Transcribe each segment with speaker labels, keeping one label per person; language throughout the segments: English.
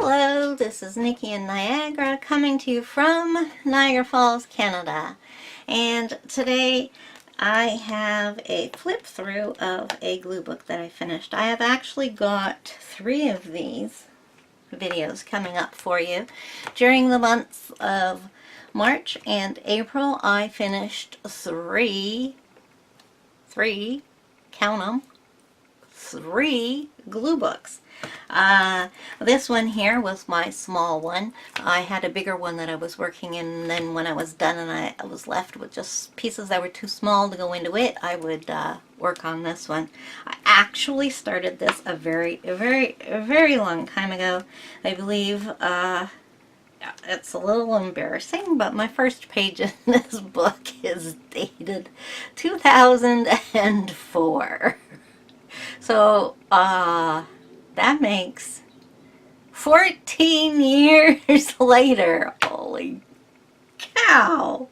Speaker 1: Hello, this is Nikki in Niagara coming to you from Niagara Falls, Canada. And today I have a flip through of a glue book that I finished. I have actually got 3 of these videos coming up for you. During the months of March and April, I finished three, count them, 3 glue books. This one here was my small one. I had a bigger one that I was working in, and then when I was done and I was left with just pieces that were too small to go into it, I would work on this one. I actually started this a very long time ago. I believe it's a little embarrassing, but my first page in this book is dated 2004. So, that makes 14 years later. Holy cow.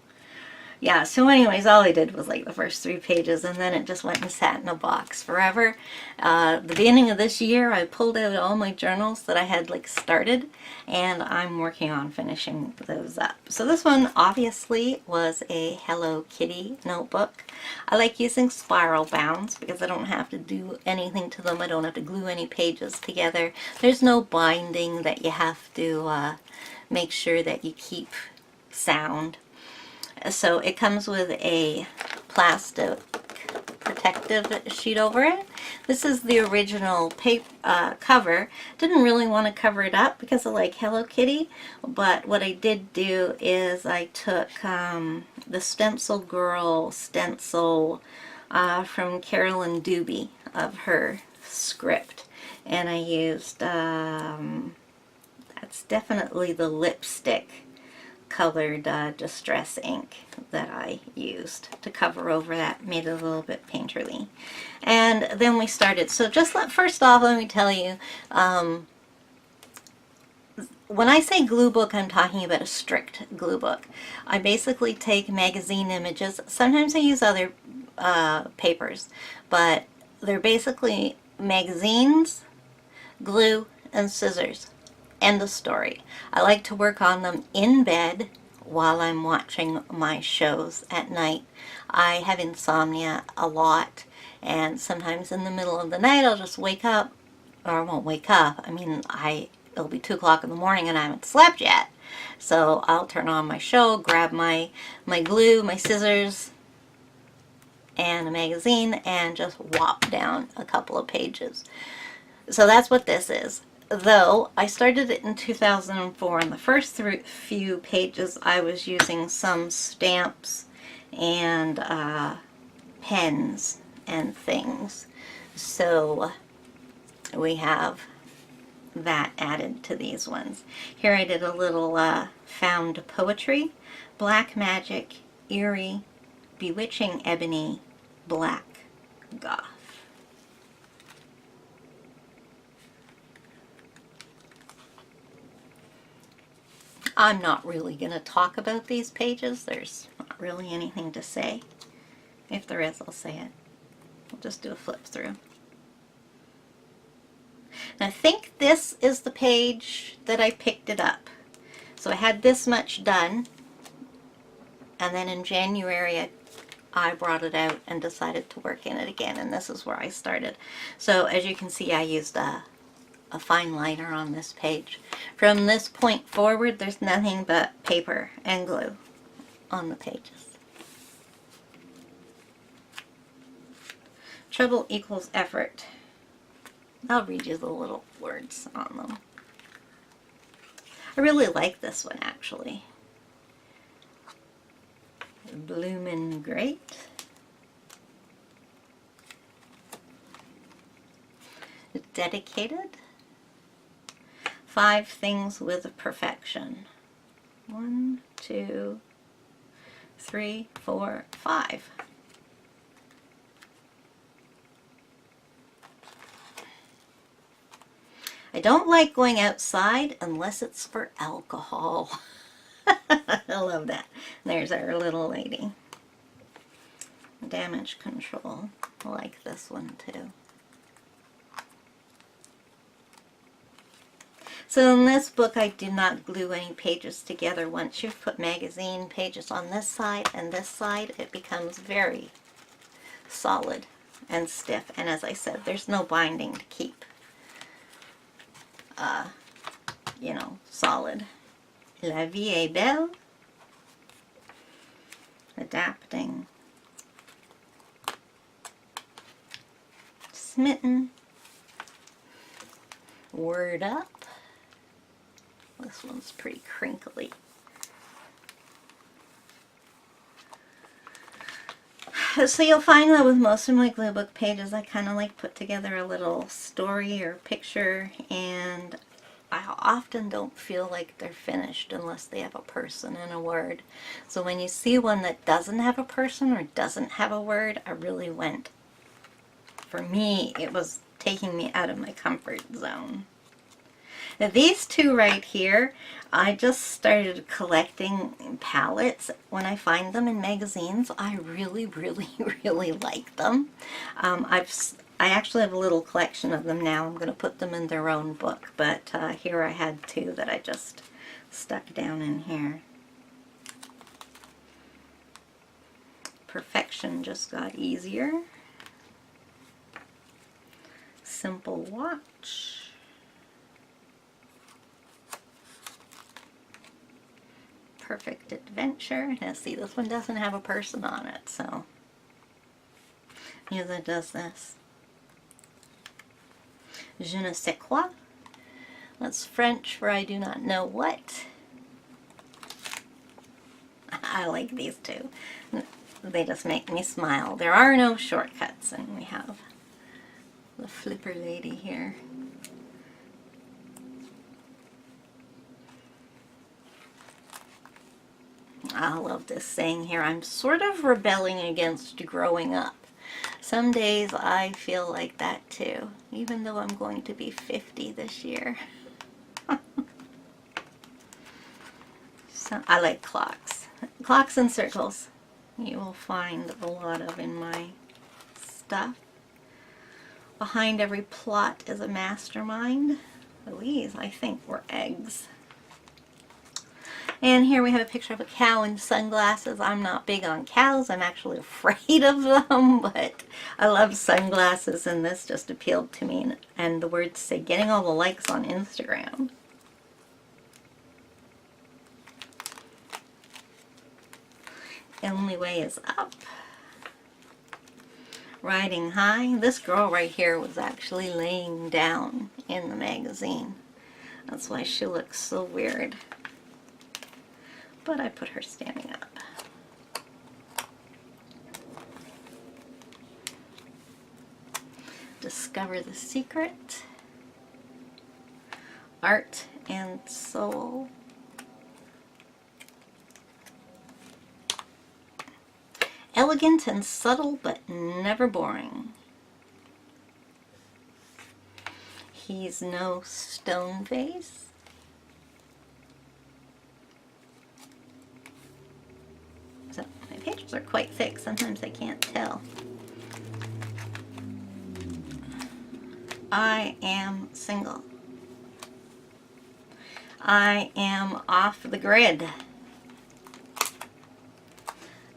Speaker 1: Yeah, so anyways, all I did was like the first 3 pages, and then it just went and sat in a box forever. The beginning of this year, I pulled out all my journals that I had like started, and I'm working on finishing those up. So this one obviously was a Hello Kitty notebook. I like using spiral bounds because I don't have to do anything to them. I don't have to glue any pages together. There's no binding that you have to make sure that you keep sound. So it comes with a plastic protective sheet over it. This is the original paper cover. Didn't really want to cover it up because I like Hello Kitty, but what I did do is I took the Stencil Girl stencil from Carolyn Doobie of her script, and I used that's definitely the lipstick colored distress ink that I used to cover over that, made it a little bit painterly. And then we started. So just first off, let me tell you, when I say glue book, I'm talking about a strict glue book. I basically take magazine images. Sometimes I use other papers, but they're basically magazines, glue, and scissors. End of story. I like to work on them in bed while I'm watching my shows at night. I have insomnia a lot, and sometimes in the middle of the night I'll just wake up, or I won't wake up. I mean, it'll be 2 o'clock in the morning and I haven't slept yet. So I'll turn on my show, grab my glue, my scissors, and a magazine, and just whop down a couple of pages. So that's what this is. Though I started it in 2004, and the first few pages I was using some stamps and pens and things. So we have that added to these ones. Here I did a little found poetry, black magic, eerie, bewitching ebony, black goth. I'm not really going to talk about these pages. There's not really anything to say. If there is, I'll say it. We'll just do a flip through. And I think this is the page that I picked it up. So I had this much done, and then in January I brought it out and decided to work in it again, and this is where I started. So as you can see, I used a fine liner on this page. From this point forward, there's nothing but paper and glue on the pages. Trouble equals effort. I'll read you the little words on them. I really like this one, actually. Bloomin' great. Dedicated. 5 things with perfection. 1, 2, 3, 4, 5. I don't like going outside unless it's for alcohol. I love that. There's our little lady. Damage control. I like this one too. So in this book, I did not glue any pages together. Once you've put magazine pages on this side and this side, it becomes very solid and stiff. And as I said, there's no binding to keep, you know, solid. La vie est belle. Adapting. Smitten. Word up. This one's pretty crinkly. So you'll find that with most of my glue book pages, I kind of like put together a little story or picture, and I often don't feel like they're finished unless they have a person and a word. So when you see one that doesn't have a person or doesn't have a word, I really went. For me, it was taking me out of my comfort zone. Now these two right here, I just started collecting palettes when I find them in magazines. I really, really, really like them. I actually have a little collection of them now. I'm going to put them in their own book, but here I had two that I just stuck down in here. Perfection just got easier. Simple watch. Perfect adventure. Now see, this one doesn't have a person on it, so neither does this. Je ne sais quoi. That's French for I do not know what. I like these two. They just make me smile. There are no shortcuts, and we have the flipper lady here. I love this saying here. I'm sort of rebelling against growing up. Some days I feel like that too, even though I'm going to be 50 this year. So I like clocks. Clocks and circles. You will find a lot of in my stuff. Behind every plot is a mastermind. These, I think, were eggs. And here we have a picture of a cow in sunglasses. I'm not big on cows. I'm actually afraid of them, but I love sunglasses, and this just appealed to me. And the words say, getting all the likes on Instagram. Only way is up. Riding high. This girl right here was actually laying down in the magazine. That's why she looks so weird. But I put her standing up. Discover the secret. Art and soul. Elegant and subtle, but never boring. He's no stone vase. So my pages are quite thick. Sometimes I can't tell. I am single. I am off the grid.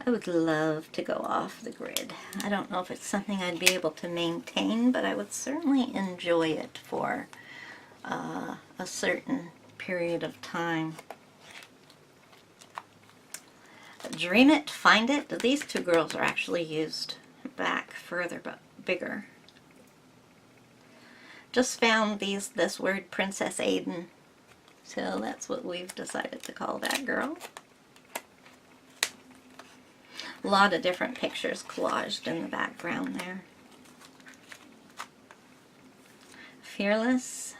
Speaker 1: I would love to go off the grid. I don't know if it's something I'd be able to maintain, but I would certainly enjoy it for a certain period of time. Dream it, find it. These two girls are actually used back further, but bigger. Just found this word, Princess Aiden. So that's what we've decided to call that girl. A lot of different pictures collaged in the background there. Fearless.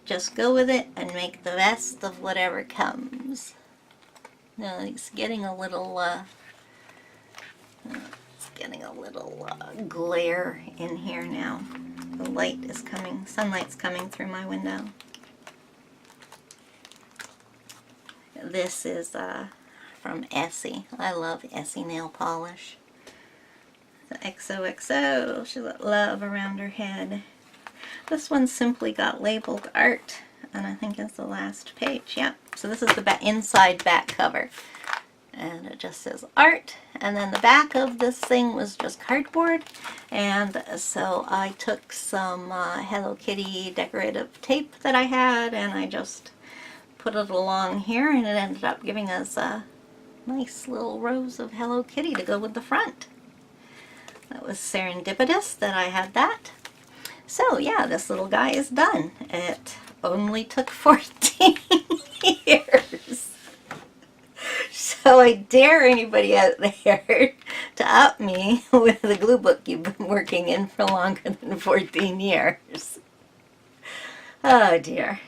Speaker 1: Just go with it and make the best of whatever comes. Now it's getting a little glare in here now. The light is coming, sunlight's coming through my window. This is from Essie. I love Essie nail polish. The XOXO, she's got love around her head. This one simply got labeled art, and I think it's the last page. Yeah, so this is the inside back cover, and it just says art, and then the back of this thing was just cardboard, and so I took some Hello Kitty decorative tape that I had, and I just put it along here, and it ended up giving us a nice little rows of Hello Kitty to go with the front. That was serendipitous that I had that. So yeah, this little guy is done. It only took 14 years. So I dare anybody out there to up me with the glue book you've been working in for longer than 14 years. Oh dear.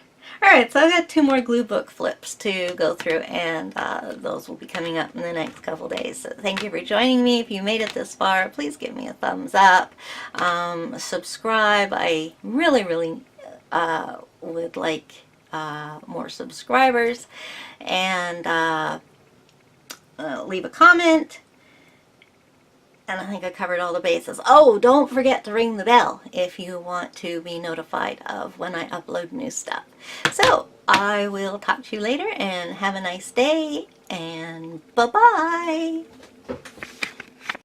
Speaker 1: Alright, so I've got 2 more glue book flips to go through, and those will be coming up in the next couple days. So thank you for joining me. If you made it this far, please give me a thumbs up. Subscribe. I really, really would like more subscribers. And leave a comment. And I think I covered all the bases. Oh, don't forget to ring the bell if you want to be notified of when I upload new stuff. So, I will talk to you later, and have a nice day, and bye-bye!